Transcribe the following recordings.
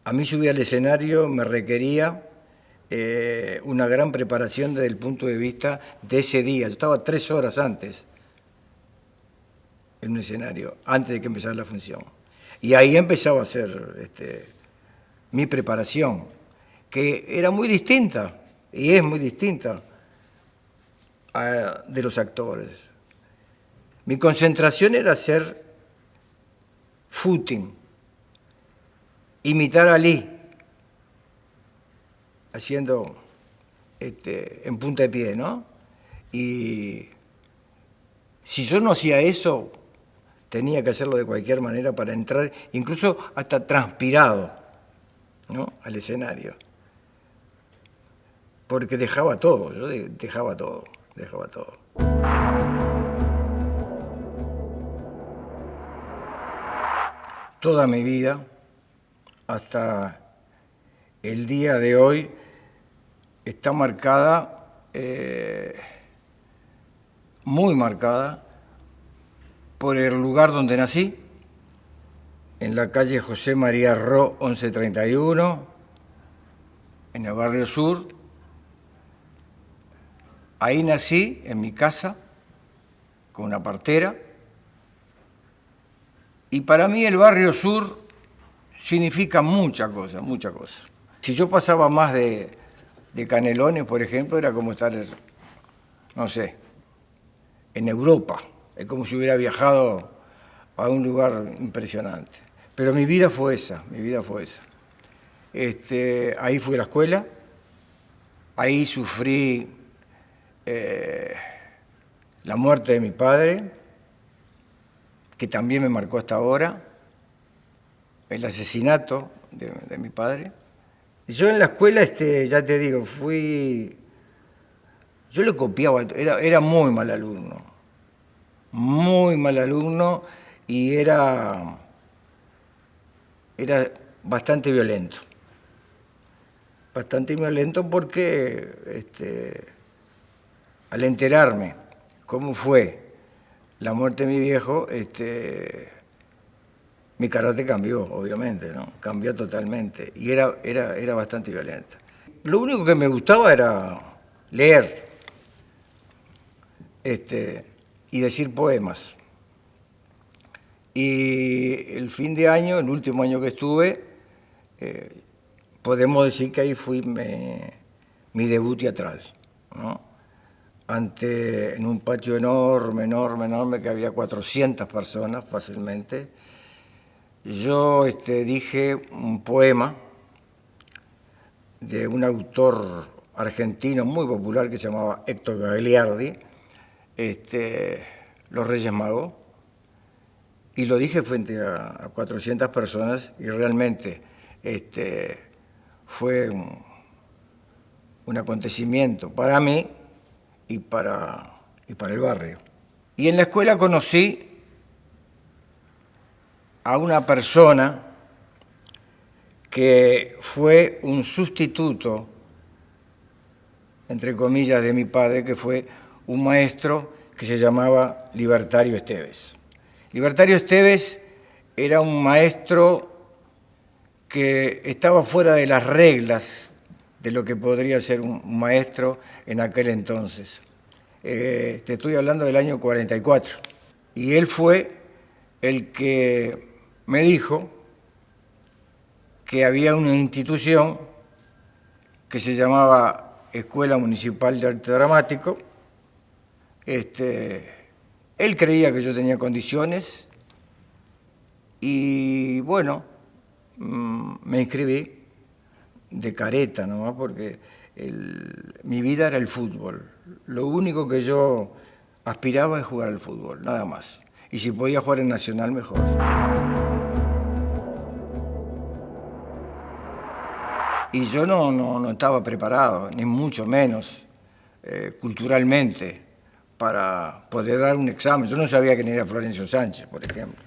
A mí subir al escenario me requería una gran preparación desde el punto de vista de ese día. Yo estaba 3 horas antes en un escenario, antes de que empezara la función. Y ahí empezaba a hacer mi preparación, que era muy distinta, y es muy distinta de los actores. Mi concentración era hacer footing, imitar a Lee, haciendo en punta de pie, ¿no? Y si yo no hacía eso, tenía que hacerlo de cualquier manera para entrar, incluso hasta transpirado, ¿no?, al escenario. Porque dejaba todo, yo dejaba todo. Toda mi vida, hasta el día de hoy, está marcada, muy marcada, por el lugar donde nací, en la calle José María Ró 1131, en el barrio Sur. Ahí nací, en mi casa, con una partera. Y para mí el barrio Sur significa mucha cosa, mucha cosa. Si yo pasaba más de Canelones, por ejemplo, era como estar, no sé, en Europa. Es como si hubiera viajado a un lugar impresionante. Pero mi vida fue esa, ahí fui a la escuela, ahí sufrí la muerte de mi padre, que también me marcó hasta ahora, el asesinato de mi padre. Yo en la escuela, ya te digo, yo le copiaba, era muy mal alumno y era bastante violento porque al enterarme cómo fue la muerte de mi viejo, mi carácter cambió, obviamente, ¿no? Cambió totalmente y era bastante violenta. Lo único que me gustaba era leer y decir poemas. Y el fin de año, el último año que estuve, podemos decir que ahí fui mi debut teatral, ¿no? En un patio enorme, que había 400 personas fácilmente. Yo dije un poema de un autor argentino muy popular que se llamaba Héctor Gagliardi, Los Reyes Magos, y lo dije frente a 400 personas y realmente fue un acontecimiento para mí y para el barrio. Y en la escuela conocí a una persona que fue un sustituto, entre comillas, de mi padre, que fue un maestro que se llamaba Libertario Esteves. Libertario Esteves era un maestro que estaba fuera de las reglas de lo que podría ser un maestro en aquel entonces. Te estoy hablando del año 44. Y él fue el que me dijo que había una institución que se llamaba Escuela Municipal de Arte Dramático. Él creía que yo tenía condiciones y, bueno, me inscribí de careta nomás porque mi vida era el fútbol. Lo único que yo aspiraba es jugar al fútbol, nada más. Y si podía jugar en Nacional, mejor. Y yo no estaba preparado, ni mucho menos culturalmente, para poder dar un examen. Yo no sabía quién era Florencio Sánchez, por ejemplo.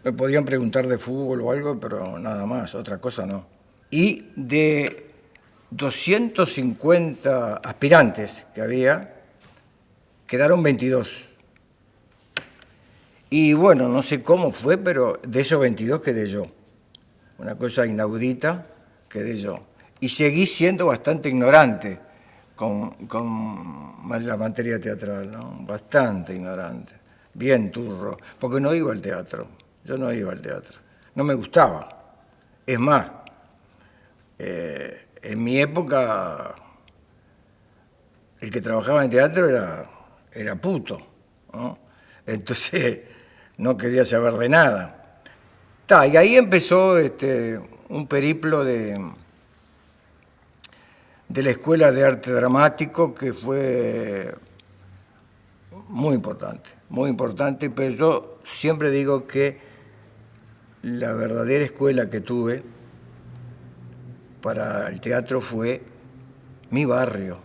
Me podían preguntar de fútbol o algo, pero nada más, otra cosa no. Y de 250 aspirantes que había, quedaron 22. Y bueno, no sé cómo fue, pero de esos 22 quedé yo. una cosa inaudita, quedé yo. Y seguí siendo bastante ignorante con la materia teatral, ¿no? Bastante ignorante, bien turro, porque no iba al teatro, yo no iba al teatro, no me gustaba. Es más, en mi época el que trabajaba en teatro era puto, ¿no? Entonces no quería saber de nada. Y ahí empezó un periplo de la Escuela de Arte Dramático que fue muy importante, pero yo siempre digo que la verdadera escuela que tuve para el teatro fue mi barrio,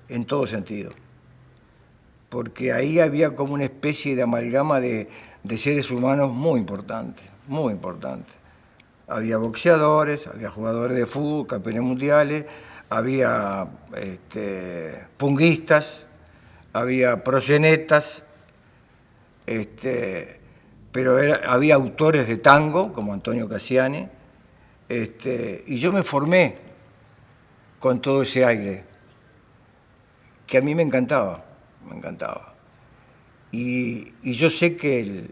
en todo sentido, porque ahí había como una especie de amalgama de seres humanos muy importante. Había boxeadores, había jugadores de fútbol, campeones mundiales, había punguistas, había proxenetas, pero había autores de tango, como Antonio Cassiani, y yo me formé con todo ese aire, que a mí me encantaba. Y yo sé que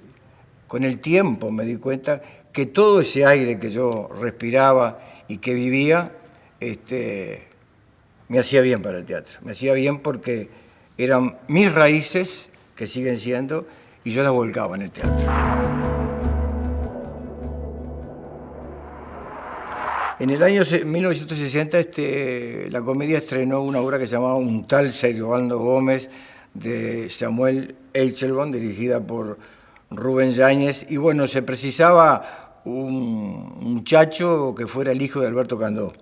con el tiempo me di cuenta que todo ese aire que yo respiraba y que vivía, me hacía bien para el teatro. Me hacía bien porque eran mis raíces, que siguen siendo, y yo las volcaba en el teatro. En el año 1960 la comedia estrenó una obra que se llamaba Un tal Servando Gómez, de Samuel Eichelbaum, dirigida por Rubén Yáñez, y bueno, se precisaba un muchacho que fuera el hijo de Alberto Candó.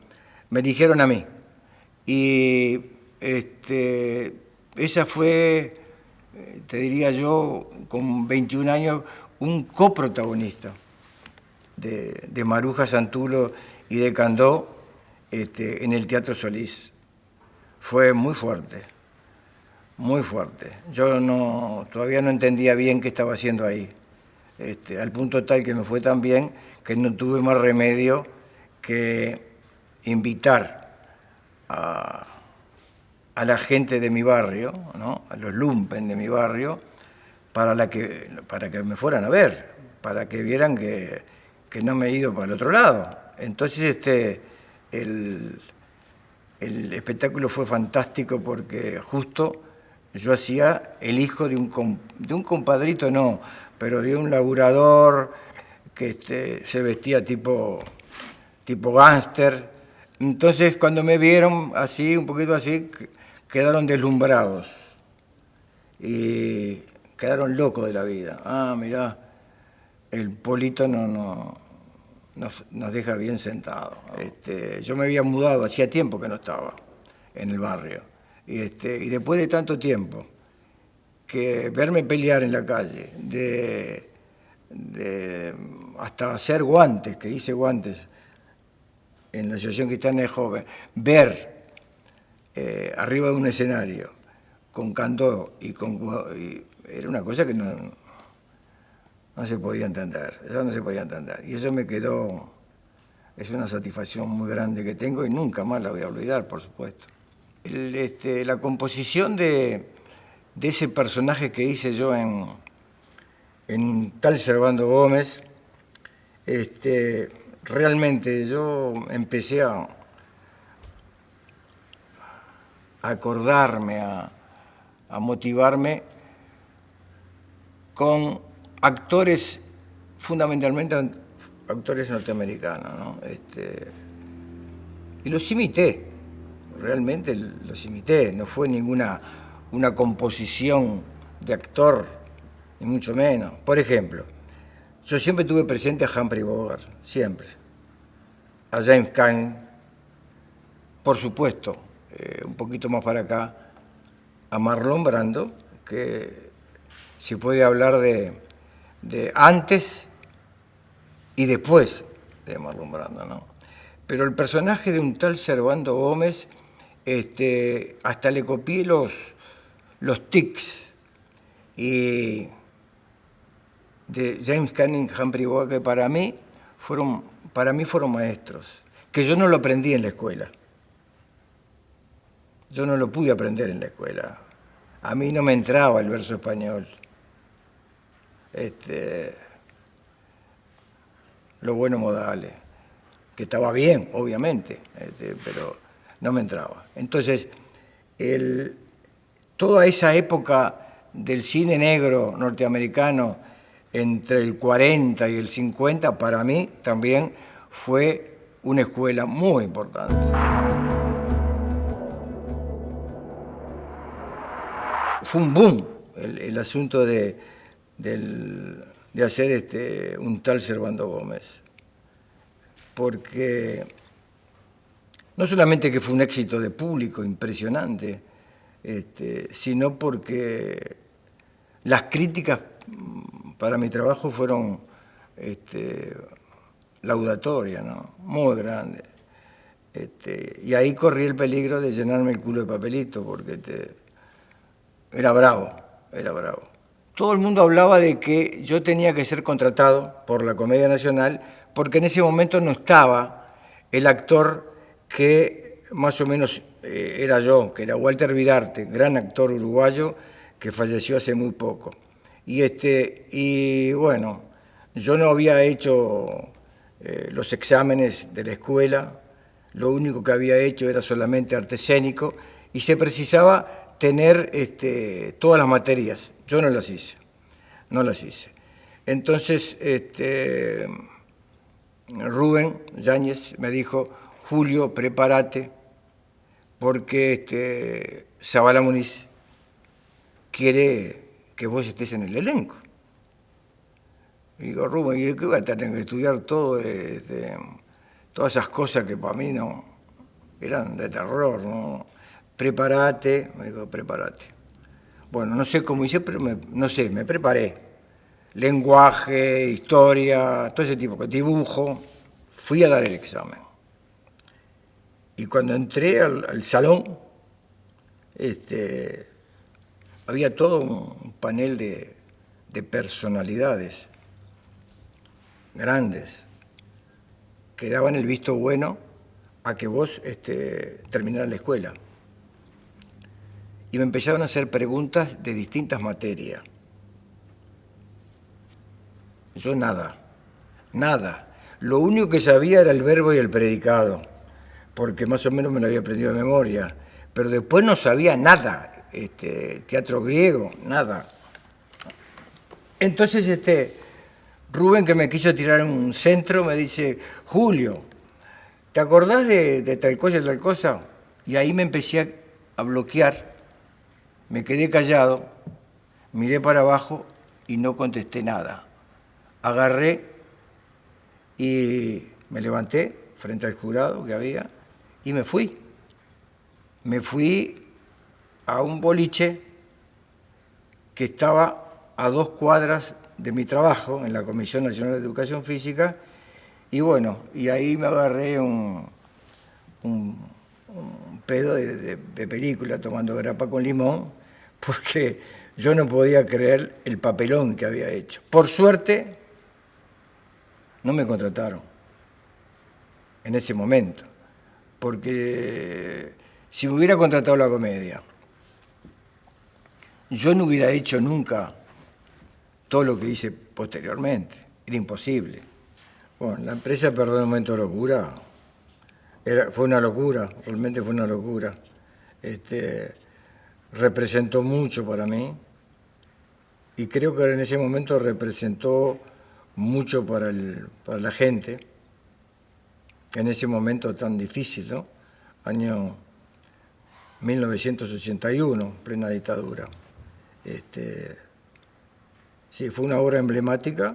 Me dijeron a mí, y esa fue, te diría yo, con 21 años, un coprotagonista de Maruja Santulo y de Candó en el Teatro Solís. Fue muy fuerte. Yo todavía no entendía bien qué estaba haciendo ahí, al punto tal que me fue tan bien que no tuve más remedio que invitar a la gente de mi barrio, ¿no? A los lumpen de mi barrio, para que me fueran a ver, para que vieran que no me he ido para el otro lado. Entonces el espectáculo fue fantástico porque justo yo hacía el hijo de un compadrito, no, pero de un laburador que se vestía tipo gángster. Entonces cuando me vieron así, un poquito así, quedaron deslumbrados y quedaron locos de la vida. Ah, mirá, el Polito nos deja bien sentados. Yo me había mudado, hacía tiempo que no estaba en el barrio. Y después de tanto tiempo, que verme pelear en la calle, hasta hacer guantes, que hice guantes en la Asociación Cristiana de Joven, ver arriba de un escenario con Candó y era una cosa que no se podía entender, Y eso me quedó, es una satisfacción muy grande que tengo y nunca más la voy a olvidar, por supuesto. La composición de ese personaje que hice yo en tal Servando Gómez, realmente yo empecé a acordarme, a motivarme con actores, fundamentalmente actores norteamericanos, ¿no? Y los imité, realmente los imité, no fue una composición de actor, ni mucho menos. Por ejemplo, yo siempre tuve presente a Humphrey Bogart, siempre, a James Caan, por supuesto, un poquito más para acá, a Marlon Brando, que se puede hablar de antes y después de Marlon Brando, ¿no? Pero el personaje de un tal Servando Gómez, hasta le copié los tics y de James Canning, Humphrey Bogart, que para mí fueron maestros, que yo no lo aprendí en la escuela. Yo no lo pude aprender en la escuela. A mí no me entraba el verso español. Los buenos modales, que estaba bien, obviamente, pero no me entraba. Entonces, toda esa época del cine negro norteamericano, entre el 40 y el 50, para mí también fue una escuela muy importante. Fue un boom el asunto de hacer un tal Servando Gómez, porque no solamente que fue un éxito de público impresionante, sino porque las críticas para mi trabajo fueron laudatorias, ¿no? Muy grandes. Y ahí corrí el peligro de llenarme el culo de papelito, porque era bravo. Todo el mundo hablaba de que yo tenía que ser contratado por la Comedia Nacional, porque en ese momento no estaba el actor que más o menos era yo, que era Walter Vidarte, gran actor uruguayo que falleció hace muy poco. Y bueno, yo no había hecho los exámenes de la escuela, lo único que había hecho era solamente arte escénico, y se precisaba tener todas las materias. Yo no las hice. Entonces, Rubén Yáñez me dijo: Julio, prepárate, porque Zabala Muniz quiere que vos estés en el elenco. Y digo: Rubén, ¿y qué voy a tener que estudiar todo? Todas esas cosas que para mí no eran de terror, ¿no? Prepárate, me dijo, prepárate. Bueno, no sé cómo hice, pero me preparé. Lenguaje, historia, todo ese tipo de dibujo. Fui a dar el examen. Y cuando entré al salón, había todo un panel de personalidades grandes que daban el visto bueno a que vos terminaras la escuela. Y me empezaron a hacer preguntas de distintas materias. Yo nada. Lo único que sabía era el verbo y el predicado, porque más o menos me lo había aprendido de memoria, pero después no sabía nada, teatro griego, nada. Entonces Rubén, que me quiso tirar en un centro, me dice: Julio, ¿te acordás de tal cosa y tal cosa? Y ahí me empecé a bloquear. Me quedé callado, miré para abajo y no contesté nada. Agarré y me levanté frente al jurado que había y me fui. Me fui a un boliche que estaba a 2 cuadras de mi trabajo en la Comisión Nacional de Educación Física, y bueno, y ahí me agarré un pedo de película tomando grapa con limón, porque yo no podía creer el papelón que había hecho. Por suerte, no me contrataron en ese momento, porque si me hubiera contratado la Comedia, yo no hubiera hecho nunca todo lo que hice posteriormente. Era imposible. Bueno, la empresa, perdón, un momento de locura, fue una locura, realmente fue una locura. Representó mucho para mí, y creo que en ese momento representó mucho para la gente, en ese momento tan difícil, ¿no? Año 1981, plena dictadura. Sí, fue una obra emblemática,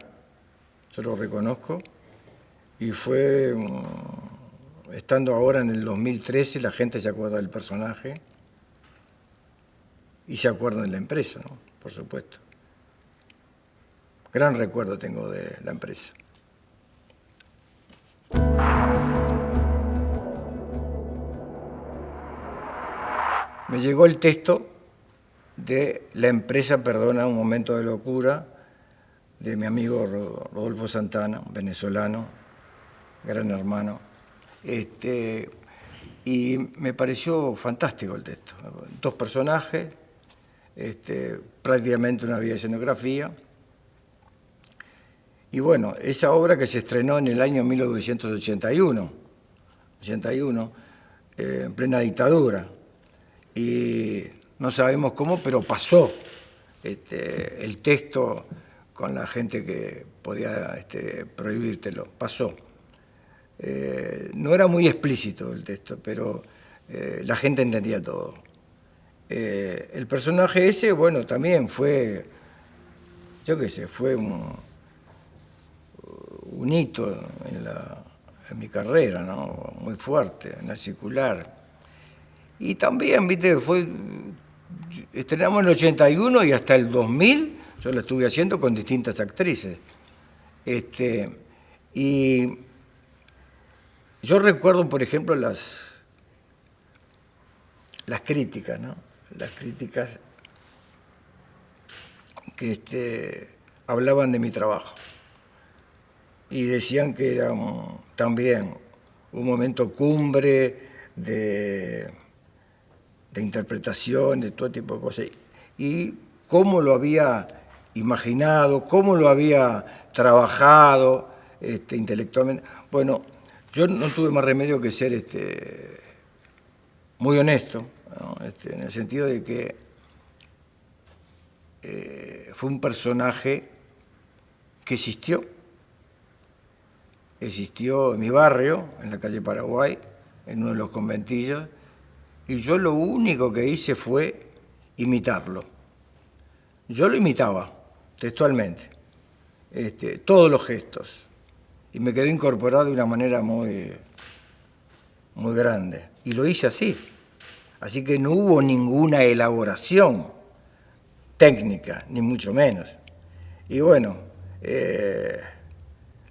yo lo reconozco, y fue, estando ahora en el 2013, la gente se acuerda del personaje y se acuerda de la empresa, ¿no? Por supuesto. Gran recuerdo tengo de la empresa. Me llegó el texto de La empresa perdona un momento de locura, de mi amigo Rodolfo Santana, venezolano, gran hermano. Y me pareció fantástico el texto. 2 personajes, prácticamente una vía de escenografía. Y bueno, esa obra que se estrenó en el año 1981, en plena dictadura, y no sabemos cómo, pero pasó el texto con la gente que podía prohibírtelo, pasó. No era muy explícito el texto, pero la gente entendía todo. El personaje ese, bueno, también fue, yo qué sé, fue un hito en mi carrera, ¿no? Muy fuerte, en la circular. Y también, viste, estrenamos en el 81 y hasta el 2000 yo lo estuve haciendo con distintas actrices. Y yo recuerdo, por ejemplo, las críticas, ¿no? Las críticas que hablaban de mi trabajo. Y decían que era también un momento cumbre de interpretación, de todo tipo de cosas. Y cómo lo había imaginado, cómo lo había trabajado intelectualmente. Bueno, yo no tuve más remedio que ser muy honesto, ¿no? En el sentido de que fue un personaje que existió en mi barrio, en la calle Paraguay, en uno de los conventillos, y yo lo único que hice fue imitarlo. Yo lo imitaba, textualmente, todos los gestos, y me quedó incorporado de una manera muy, muy grande, y lo hice así. Así que no hubo ninguna elaboración técnica, ni mucho menos. Y bueno,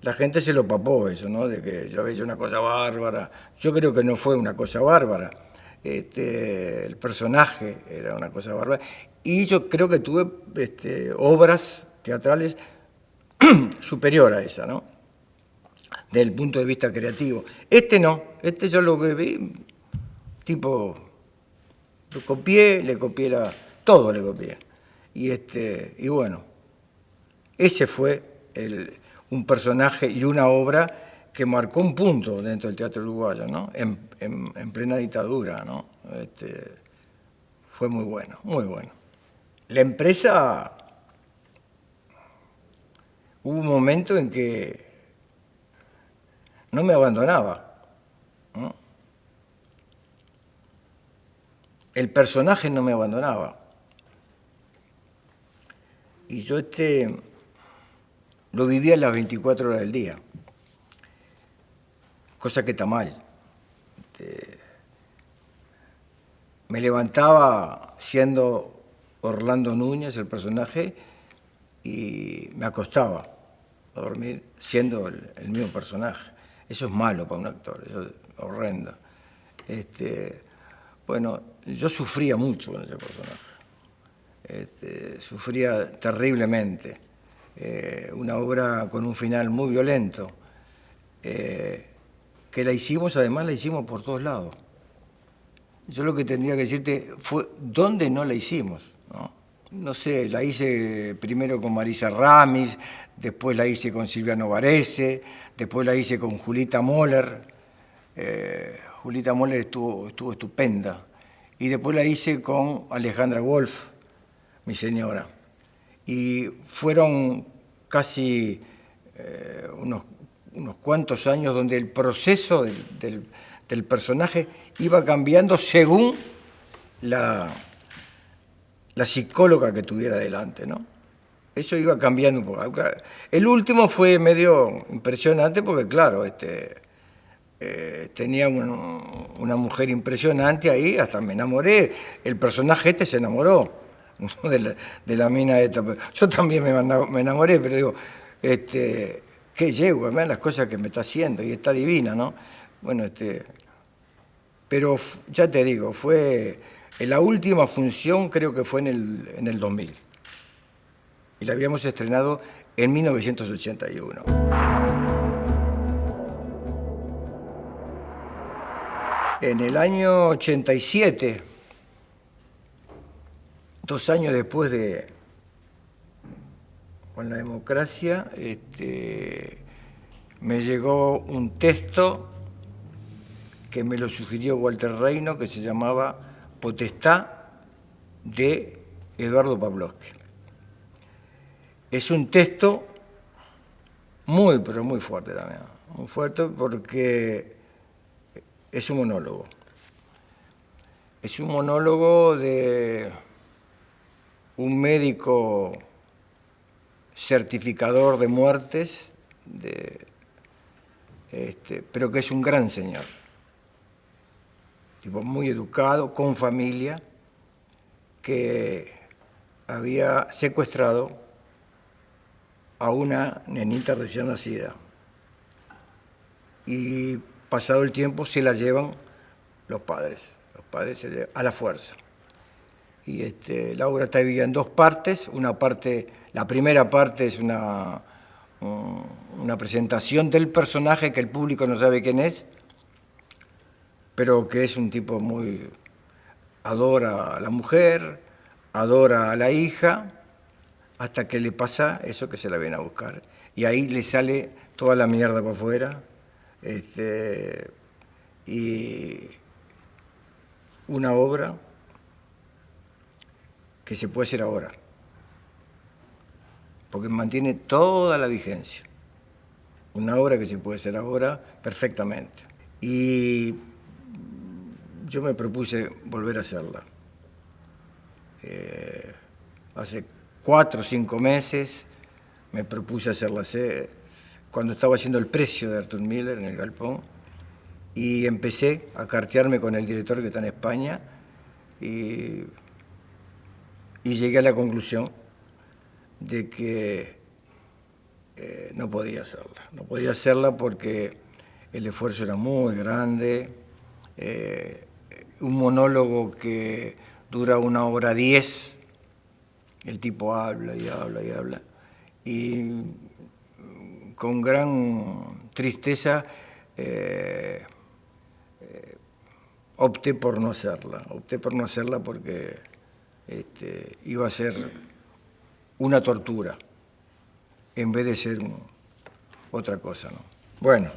la gente se lo papó eso, ¿no? De que yo había hecho una cosa bárbara. Yo creo que no fue una cosa bárbara. El personaje era una cosa bárbara. Y yo creo que tuve obras teatrales superior a esa, ¿no? Desde el punto de vista creativo. No. Yo lo que vi, tipo, lo copié, todo le copié. Y bueno, ese fue un personaje y una obra que marcó un punto dentro del teatro uruguayo, ¿no? En plena dictadura, ¿no? Fue muy bueno, muy bueno. La empresa, hubo un momento en que no me abandonaba, ¿no? El personaje no me abandonaba. Y yo lo vivía las 24 horas del día, cosa que está mal. Me levantaba siendo Orlando Núñez, el personaje, y me acostaba a dormir siendo el mismo personaje. Eso es malo para un actor, eso es horrendo. Bueno, yo sufría mucho con ese personaje. Sufría terriblemente. Una obra con un final muy violento, que además la hicimos por todos lados. Yo lo que tendría que decirte fue dónde no la hicimos, ¿no? No sé, la hice primero con Marisa Ramis, después la hice con Silviano Varese, después la hice con Julita Moller. Julita Moller estuvo estupenda. Y después la hice con Alejandra Wolf, mi señora. Y fueron casi unos cuantos años donde el proceso del personaje iba cambiando según la psicóloga que tuviera delante, ¿no? Eso iba cambiando un poco. El último fue medio impresionante porque, claro, tenía una mujer impresionante ahí, hasta me enamoré. El personaje se enamoró de la mina esta. Yo también me enamoré, pero digo, qué yegua, las cosas que me está haciendo, y está divina, ¿no? Bueno, pero ya te digo, fue la última función, creo que fue en el 2000. y la habíamos estrenado en 1981. En el año 87, 2 años después de con la democracia, me llegó un texto que me lo sugirió Walter Reino, que se llamaba Potestad, de Eduardo Pavlovsky. Es un texto muy, pero muy fuerte también, muy fuerte porque es un monólogo. Es un monólogo de un médico certificador de muertes, pero que es un gran señor, tipo muy educado, con familia, que había secuestrado a una nenita recién nacida. Y pasado el tiempo se la llevan los padres se llevan a la fuerza. Y la obra está dividida en 2 partes. Una parte, la primera parte es una presentación del personaje que el público no sabe quién es, pero que es un tipo muy... adora a la mujer, adora a la hija, hasta que le pasa eso que se la viene a buscar. Y ahí le sale toda la mierda para afuera. Y una obra que se puede hacer ahora, porque mantiene toda la vigencia. Una obra que se puede hacer ahora perfectamente. Y yo me propuse volver a hacerla. Hace 4 o 5 meses me propuse hacerla cuando estaba haciendo El precio de Arthur Miller en el Galpón, y empecé a cartearme con el director que está en España y llegué a la conclusión de que no podía hacerla. No podía hacerla porque el esfuerzo era muy grande, un monólogo que dura 1:10, el tipo habla y habla y habla, y con gran tristeza opté por no hacerla porque iba a ser una tortura en vez de ser otra cosa, ¿no? Bueno,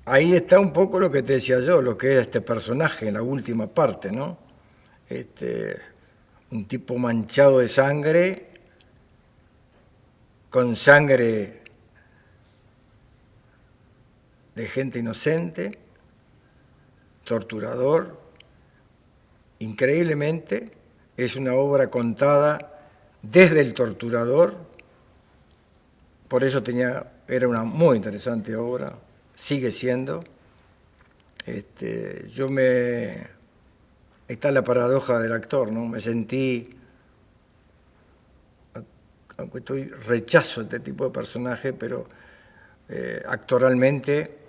ahí está un poco lo que te decía yo, lo que era este personaje en la última parte, ¿no? Un tipo manchado de sangre, con sangre de gente inocente, torturador. Increíblemente, es una obra contada desde el torturador, por eso era una muy interesante obra, sigue siendo. Está la paradoja del actor, ¿no? Me sentí, aunque rechazo este tipo de personaje, pero actoralmente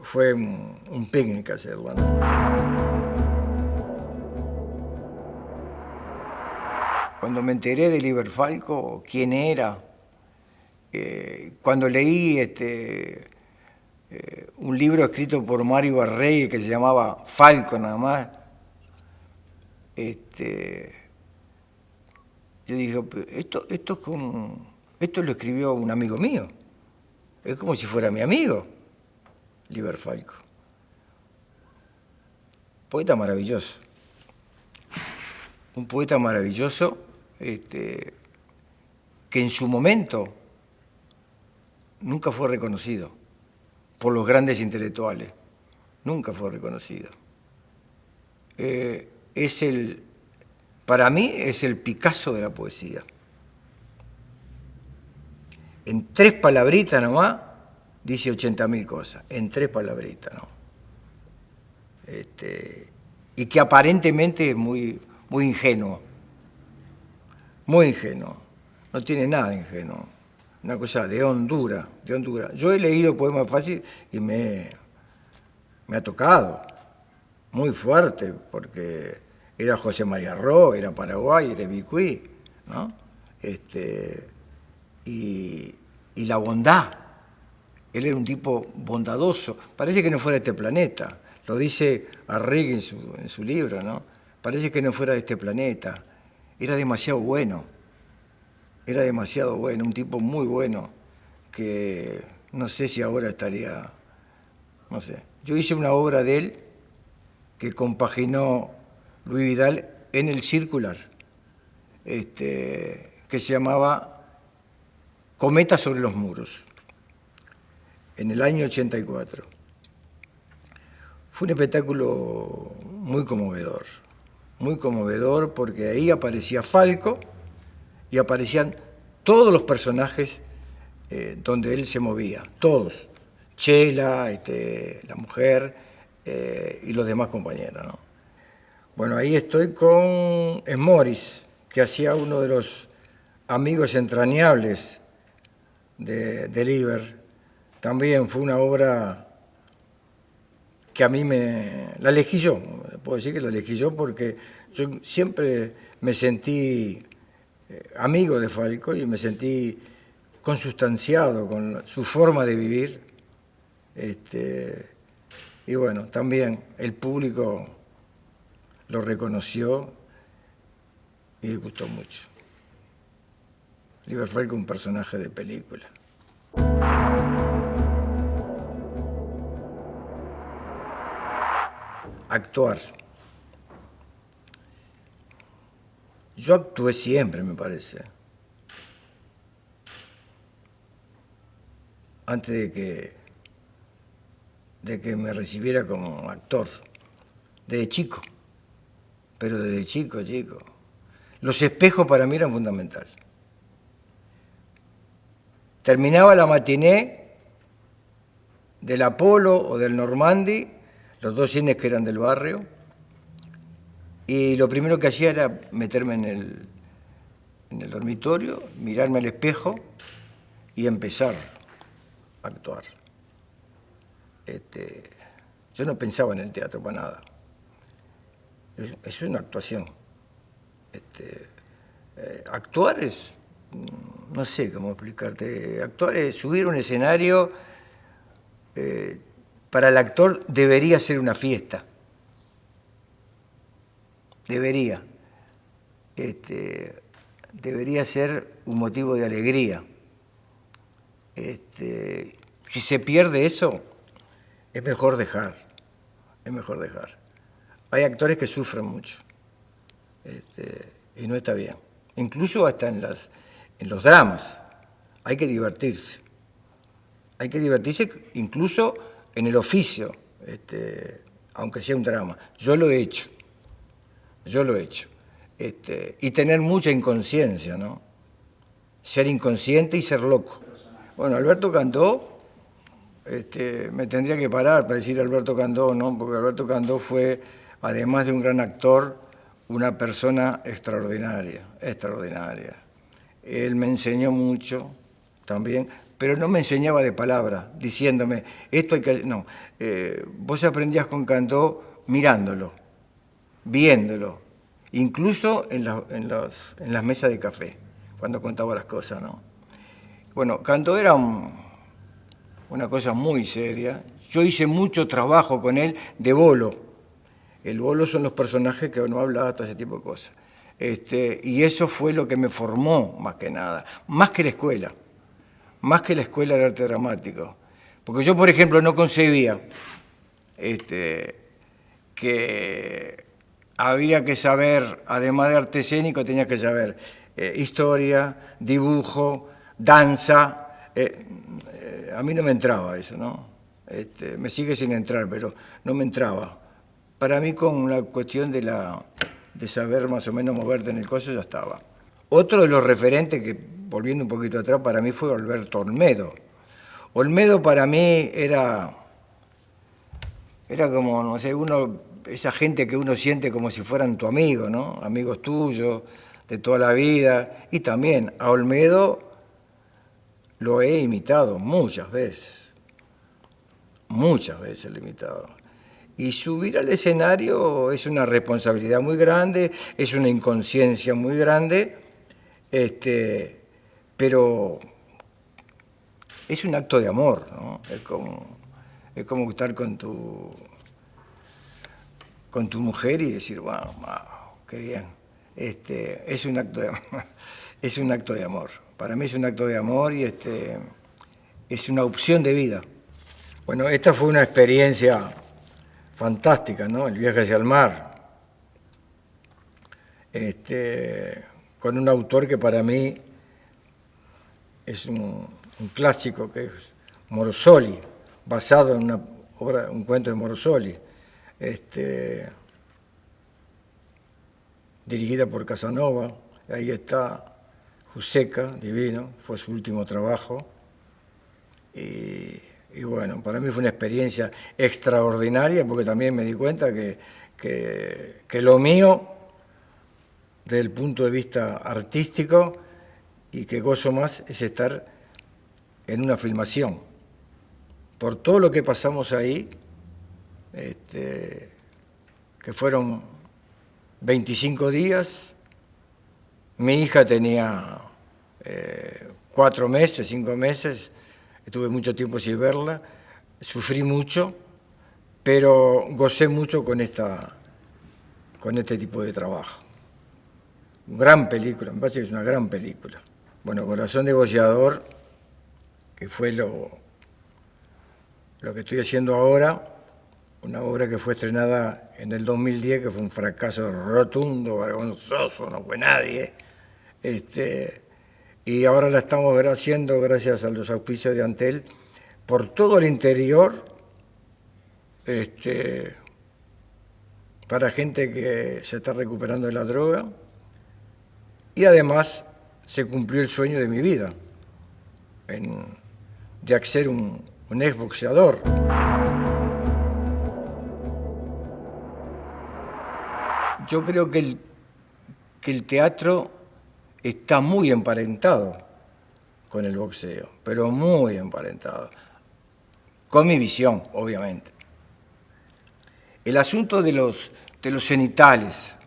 fue un picnic hacerlo, ¿no? Cuando me enteré de Liber Falco, quién era, cuando leí un libro escrito por Mario Barrey que se llamaba Falco nada más, yo dije, esto lo escribió un amigo mío, es como si fuera mi amigo, Liber Falco. Poeta maravilloso, un poeta maravilloso, que en su momento nunca fue reconocido por los grandes intelectuales, nunca fue reconocido. Para mí es el Picasso de la poesía. En 3 palabritas nomás dice 80.000 cosas, en 3 palabritas, ¿no? Y que aparentemente es muy, muy ingenuo. Muy ingenuo, no tiene nada de ingenuo, una cosa de hondura, de hondura. Yo he leído poemas fáciles y me ha tocado, muy fuerte, porque era José María Ro, era Paraguay, era Bicuí, ¿no? Y la bondad. Él era un tipo bondadoso. Parece que no fuera de este planeta. Lo dice Arrighi en su libro, ¿no? Parece que no fuera de este planeta. Era demasiado bueno. Era demasiado bueno, un tipo muy bueno, que no sé si ahora estaría, no sé. Yo hice una obra de él que compaginó Luis Vidal en el Circular, que se llamaba Cometa sobre los muros, en el año 84. Fue un espectáculo muy conmovedor porque ahí aparecía Falco y aparecían todos los personajes donde él se movía, todos. Chela, la mujer y los demás compañeros, ¿no? Bueno, ahí estoy con Morris, que hacía uno de los amigos entrañables de Liber. También fue una obra que a mí la elegí yo, puedo decir que la elegí yo porque yo siempre me sentí amigo de Falco y me sentí consustanciado con su forma de vivir. Y bueno, también el público lo reconoció y le gustó mucho. Liber Falco, un personaje de película. Actuar. Yo actué siempre, me parece. Antes de que me recibiera como actor. Desde chico. Pero desde chico. Los espejos para mí eran fundamentales. Terminaba la matiné del Apolo o del Normandie, los dos cines que eran del barrio, y lo primero que hacía era meterme en el dormitorio, mirarme al espejo y empezar a actuar. Yo no pensaba en el teatro para nada. Es una actuación. Actuar es, no sé cómo explicarte, actuar es subir a un escenario. Para el actor debería ser una fiesta. Debería. Debería ser un motivo de alegría. Si se pierde eso, es mejor dejar. Hay actores que sufren mucho y no está bien. Incluso hasta en los dramas. Hay que divertirse. Incluso en el oficio, aunque sea un drama. Yo lo he hecho. Y tener mucha inconsciencia, ¿no? Ser inconsciente y ser loco. Bueno, Alberto Candó, me tendría que parar para decir Alberto Candó, ¿no? Porque Alberto Candó fue, además de un gran actor, una persona extraordinaria. Él me enseñó mucho también, pero no me enseñaba de palabra, diciéndome, esto hay que... No, vos aprendías con Candó mirándolo, viéndolo, incluso en las mesas de café, cuando contaba las cosas, ¿no? Bueno, Candó era una cosa muy seria. Yo hice mucho trabajo con él de bolo. El bolo son los personajes que no hablaba, todo ese tipo de cosas. Y eso fue lo que me formó, más que nada, más que la escuela de arte dramático. Porque yo, por ejemplo, no concebía que había que saber, además de arte escénico, tenía que saber historia, dibujo, danza. A mí no me entraba eso, ¿no? Me sigue sin entrar, pero no me entraba. Para mí, con la cuestión de saber más o menos moverte en el coso, ya estaba. Otro de los referentes que, volviendo un poquito atrás, para mí fue Alberto Olmedo. Olmedo para mí era como, no sé, esa gente que uno siente como si fueran tu amigo, ¿no? Amigos tuyos, de toda la vida. Y también a Olmedo lo he imitado muchas veces lo he imitado. Y subir al escenario es una responsabilidad muy grande, es una inconsciencia muy grande, Pero es un acto de amor, ¿no? Es como estar con tu mujer y decir, wow, qué bien. Es un acto de amor. Es un acto de amor. Para mí es un acto de amor y es una opción de vida. Bueno, esta fue una experiencia fantástica, ¿no? El viaje hacia el mar. Con un autor que para mí es un clásico, que es Morosoli, basado en un cuento de Morosoli, dirigida por Casanova. Ahí está Juseca, divino, fue su último trabajo. Y bueno, para mí fue una experiencia extraordinaria, porque también me di cuenta que lo mío, desde el punto de vista artístico, y que gozo más, es estar en una filmación. Por todo lo que pasamos ahí, que fueron 25 días, mi hija tenía 4 meses, 5 meses, estuve mucho tiempo sin verla, sufrí mucho, pero gocé mucho con este tipo de trabajo. Gran película, me parece que es una gran película. Bueno, Corazón Negociador, que fue lo que estoy haciendo ahora, una obra que fue estrenada en el 2010, que fue un fracaso rotundo, vergonzoso, no fue nadie. Y ahora la estamos haciendo gracias a los auspicios de Antel por todo el interior, para gente que se está recuperando de la droga, y además se cumplió el sueño de mi vida, de ser un exboxeador. Yo creo que el teatro está muy emparentado con el boxeo, pero muy emparentado, con mi visión, obviamente. El asunto de los cenitales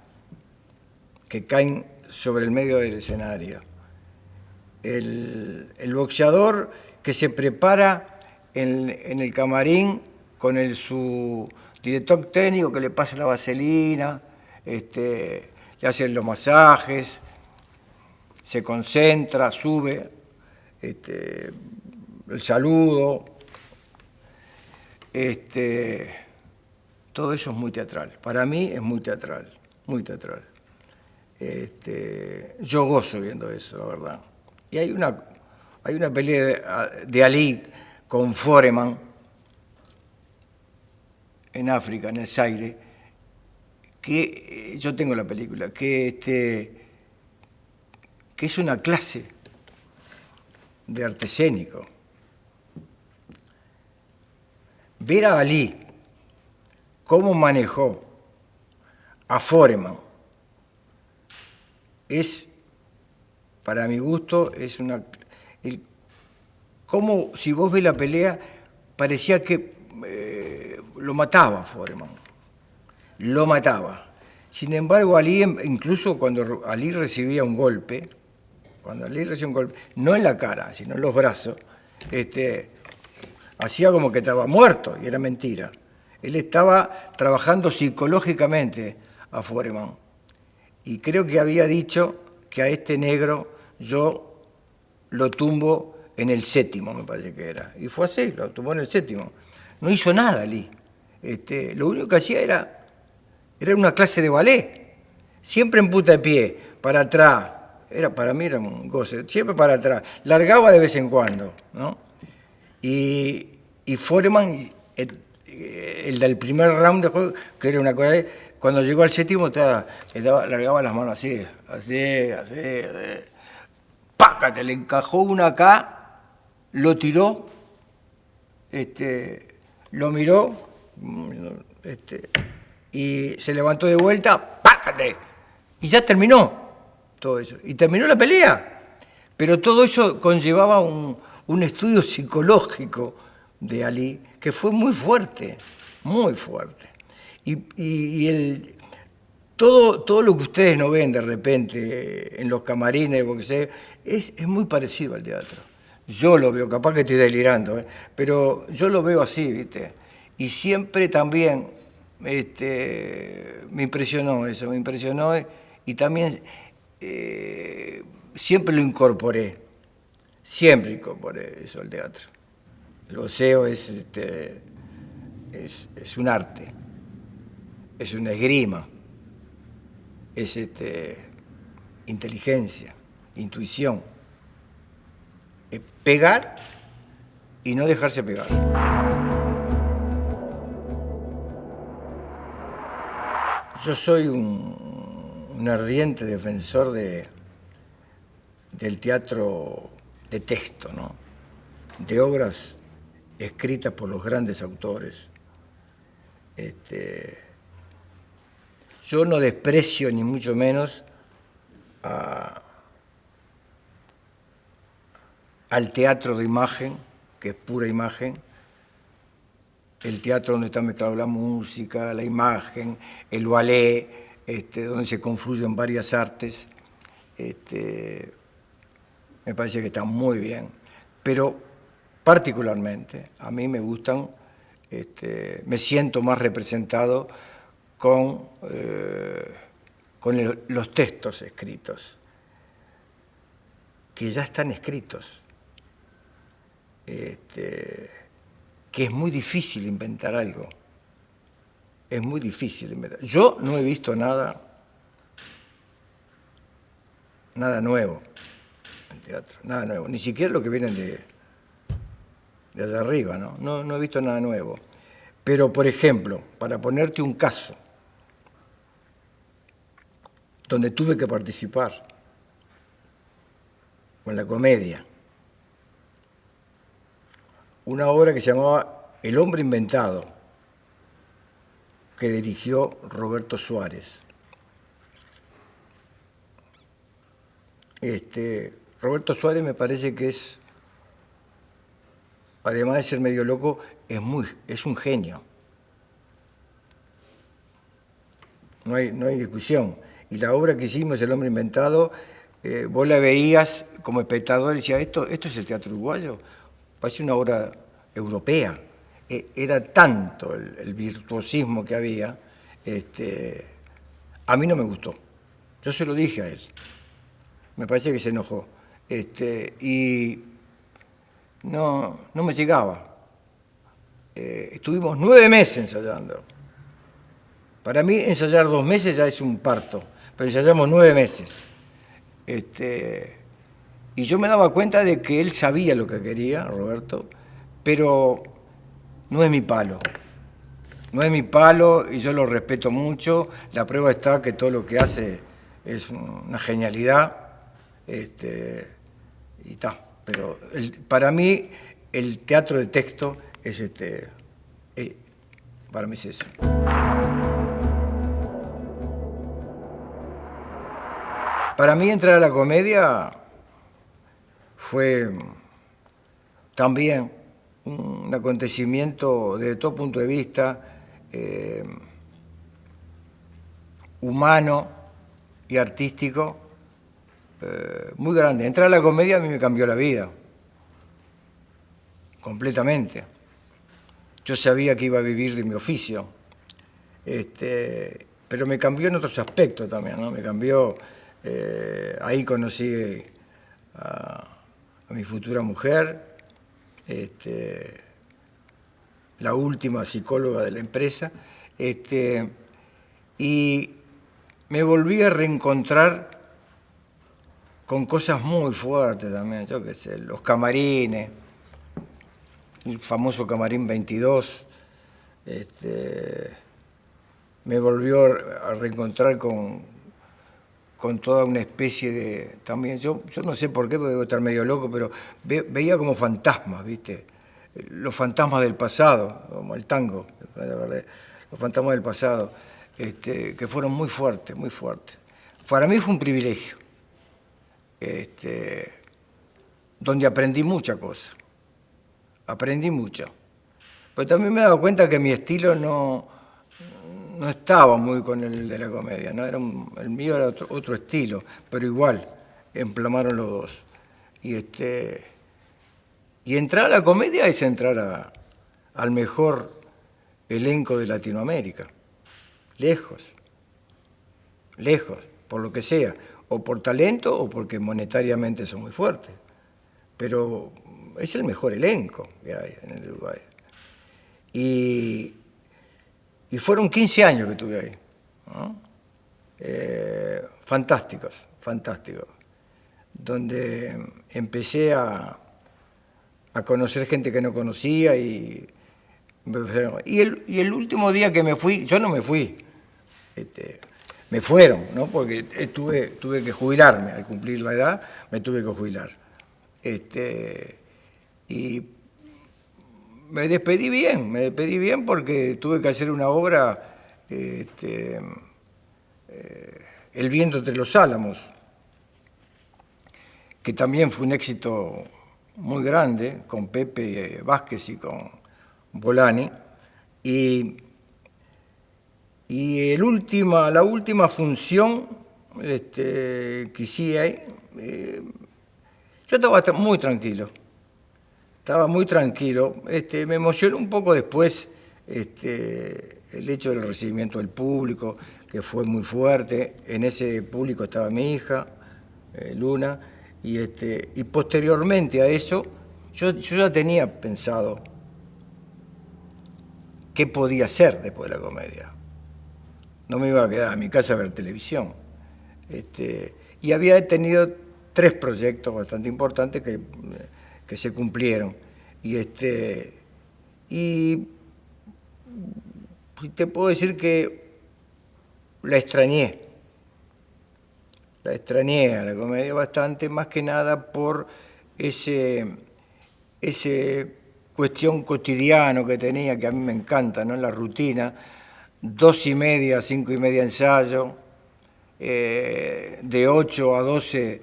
que caen sobre el medio del escenario, el boxeador que se prepara en el camarín con su director técnico que le pasa la vaselina, le hacen los masajes, se concentra, sube, el saludo, todo eso es muy teatral. Para mí es muy teatral, muy teatral. Yo gozo viendo eso, la verdad. Y hay una pelea de Ali con Foreman en África, en el Zaire, que yo tengo la película, que es una clase de arte escénico. Ver a Ali cómo manejó a Foreman es, para mi gusto, es como si vos ves la pelea, parecía que lo mataba Foreman, lo mataba. Sin embargo, Ali, incluso cuando Ali recibía un golpe, no en la cara, sino en los brazos, hacía como que estaba muerto, y era mentira. Él estaba trabajando psicológicamente a Foreman. Y creo que había dicho que a este negro yo lo tumbo en el 7º, me parece que era. Y fue así, lo tumbó en el 7º. No hizo nada Ali. Lo único que hacía era una clase de ballet. Siempre en puntapié, para atrás. Para mí era un goce, siempre para atrás. Largaba de vez en cuando, ¿no? Y Foreman, el del primer round de juego, que era una cosa, cuando llegó al 7º, largaba las manos así. ¡Pácate! Le encajó una acá, lo tiró, lo miró, y se levantó de vuelta, ¡pácate! Y ya terminó todo eso. Y terminó la pelea. Pero todo eso conllevaba un estudio psicológico de Ali, que fue muy fuerte, muy fuerte. todo lo que ustedes no ven de repente en los camarines, porque es muy parecido al teatro. Yo lo veo, capaz que estoy delirando, pero yo lo veo así, ¿viste? Y siempre también me impresionó eso, me impresionó y también siempre lo incorporé, siempre incorporé eso al teatro. El voceo es un arte, es una esgrima, es inteligencia, intuición, es pegar y no dejarse pegar. Yo soy un ardiente defensor del teatro de texto, ¿no? De obras escritas por los grandes autores. Yo no desprecio ni mucho menos al teatro de imagen, que es pura imagen, el teatro donde está mezclado la música, la imagen, el ballet, donde se confluyen varias artes. Me parece que está muy bien, pero particularmente a mí me gustan, me siento más representado con los textos escritos, que ya están escritos, que es muy difícil inventar algo, es muy difícil inventar. Yo no he visto nada nuevo en teatro, nada nuevo, ni siquiera lo que vienen de allá arriba, ¿no? No he visto nada nuevo. Pero, por ejemplo, para ponerte un caso, donde tuve que participar con la comedia, una obra que se llamaba El hombre inventado, que dirigió Roberto Suárez. Roberto Suárez me parece que es, además de ser medio loco, es un genio. No hay discusión. Y la obra que hicimos, El hombre inventado, vos la veías como espectador y decías, ¿esto es el teatro uruguayo? Parece una obra europea. Era tanto el virtuosismo que había, a mí no me gustó. Yo se lo dije a él. Me parece que se enojó. Y no me llegaba. Estuvimos 9 meses ensayando. Para mí ensayar 2 meses ya es un parto, pero ensayamos 9 meses. Y yo me daba cuenta de que él sabía lo que quería, Roberto, pero no es mi palo. No es mi palo y yo lo respeto mucho. La prueba está que todo lo que hace es una genialidad. Y está. Pero para mí el teatro de texto es para mí es eso. Para mí entrar a la comedia fue también un acontecimiento desde todo punto de vista humano y artístico muy grande. Entrar a la comedia a mí me cambió la vida, completamente. Yo sabía que iba a vivir de mi oficio, pero me cambió en otros aspectos también, ¿no? Me cambió, ahí conocí a mi futura mujer, la última psicóloga de la empresa, y me volví a reencontrar con cosas muy fuertes también, yo qué sé, los camarines, el famoso Camarín 22, me volvió a reencontrar con toda una especie de, también, yo no sé por qué, porque debo estar medio loco, pero veía como fantasmas, ¿viste? Los fantasmas del pasado, como el tango, los fantasmas del pasado, que fueron muy fuertes, muy fuertes. Para mí fue un privilegio, donde aprendí muchas cosas, aprendí mucho. Pero también me he dado cuenta que mi estilo no no estaba muy con el de la comedia, ¿no? El mío era otro estilo, pero igual, emplamaron los dos. Y entrar a la comedia es entrar al mejor elenco de Latinoamérica, lejos, por lo que sea, o por talento o porque monetariamente son muy fuertes, pero es el mejor elenco que hay en el Uruguay. Y fueron 15 años que estuve ahí, ¿no? Fantásticos, donde empecé a conocer gente que no conocía y el último día que me fui, yo no me fui, me fueron, ¿no? Porque tuve que jubilarme, al cumplir la edad me tuve que jubilar. Y me despedí bien porque tuve que hacer una obra, El viento entre los álamos, que también fue un éxito muy grande, con Pepe Vázquez y con Bolani. Y la última función que hice ahí, yo estaba muy tranquilo. Me emocionó un poco después el hecho del recibimiento del público, que fue muy fuerte. En ese público estaba mi hija, Luna, y posteriormente a eso, yo ya tenía pensado qué podía hacer después de la comedia. No me iba a quedar en mi casa a ver televisión. Y había tenido 3 proyectos bastante importantes que se cumplieron. Y te puedo decir que la extrañé a la comedia bastante, más que nada por ese cuestión cotidiano que tenía, que a mí me encanta, ¿no? La rutina, 2:30, 5:30 ensayo, de 8 a 12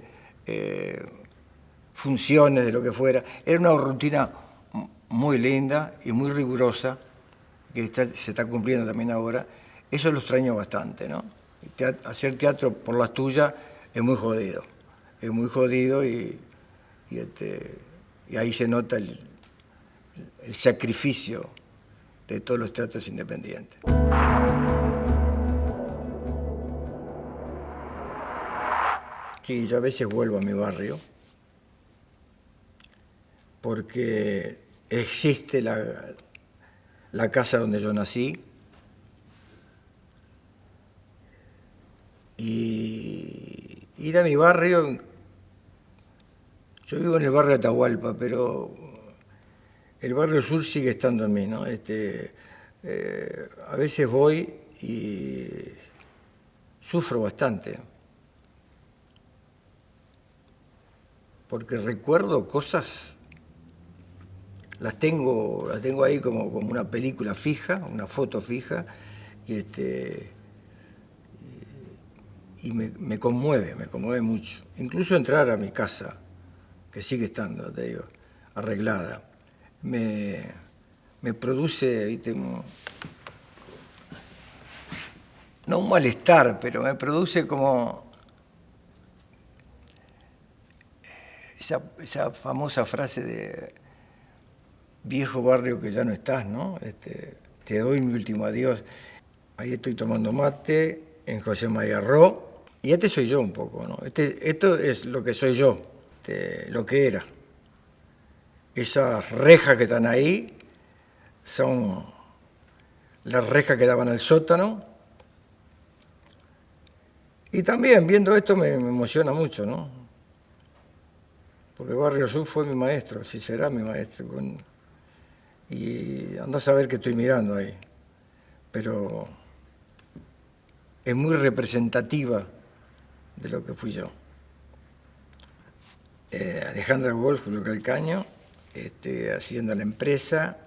funciones de lo que fuera. Era una rutina muy linda y muy rigurosa, que se está cumpliendo también ahora. Eso lo extraño bastante, ¿no? Hacer teatro por las tuyas es muy jodido y ahí se nota el sacrificio de todos los teatros independientes. Sí, yo a veces vuelvo a mi barrio porque existe la casa donde yo nací y ir a mi barrio. Yo vivo en el barrio de Atahualpa, pero el barrio sur sigue estando en mí, ¿no? A veces voy y sufro bastante, porque recuerdo cosas, las tengo ahí como una película fija, una foto fija, y me conmueve mucho. Incluso entrar a mi casa, que sigue estando, te digo, arreglada, me produce, ¿viste? No un malestar, pero me produce como esa famosa frase de viejo barrio que ya no estás, ¿no? Te doy mi último adiós. Ahí estoy tomando mate en José María Ro, y soy yo un poco, ¿no? Esto es lo que soy yo, lo que era. Esas rejas que están ahí son las rejas que daban al sótano. Y también viendo esto me emociona mucho, ¿no? Porque Barrio Sur fue mi maestro, así será mi maestro. Y andás a ver que estoy mirando ahí. Pero es muy representativa de lo que fui yo. Alejandra Wolf, Julio Calcaño, haciendo la empresa.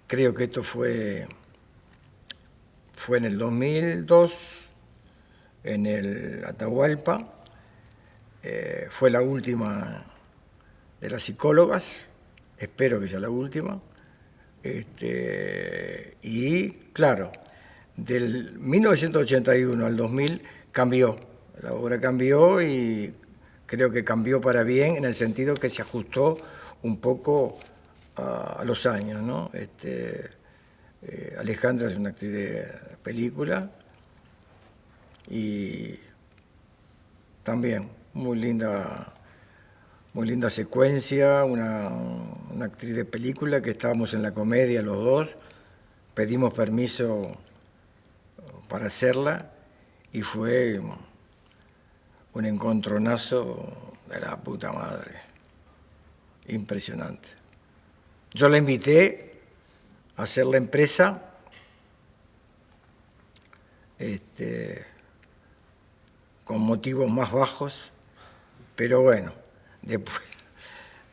Creo que esto fue en el 2002, en el Atahualpa. Fue la última de las psicólogas, espero que sea la última, Y claro, del 1981 al 2000 cambió, la obra cambió y creo que cambió para bien en el sentido que se ajustó un poco a los años, ¿no? Alejandra es una actriz de película y también muy linda secuencia, una actriz de película que estábamos en la comedia los dos, pedimos permiso para hacerla y fue un encontronazo de la puta madre, impresionante. Yo la invité a hacer la empresa, con motivos más bajos, pero bueno,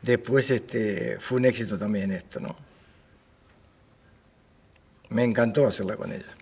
después fue un éxito también esto, ¿no? Me encantó hacerla con ella.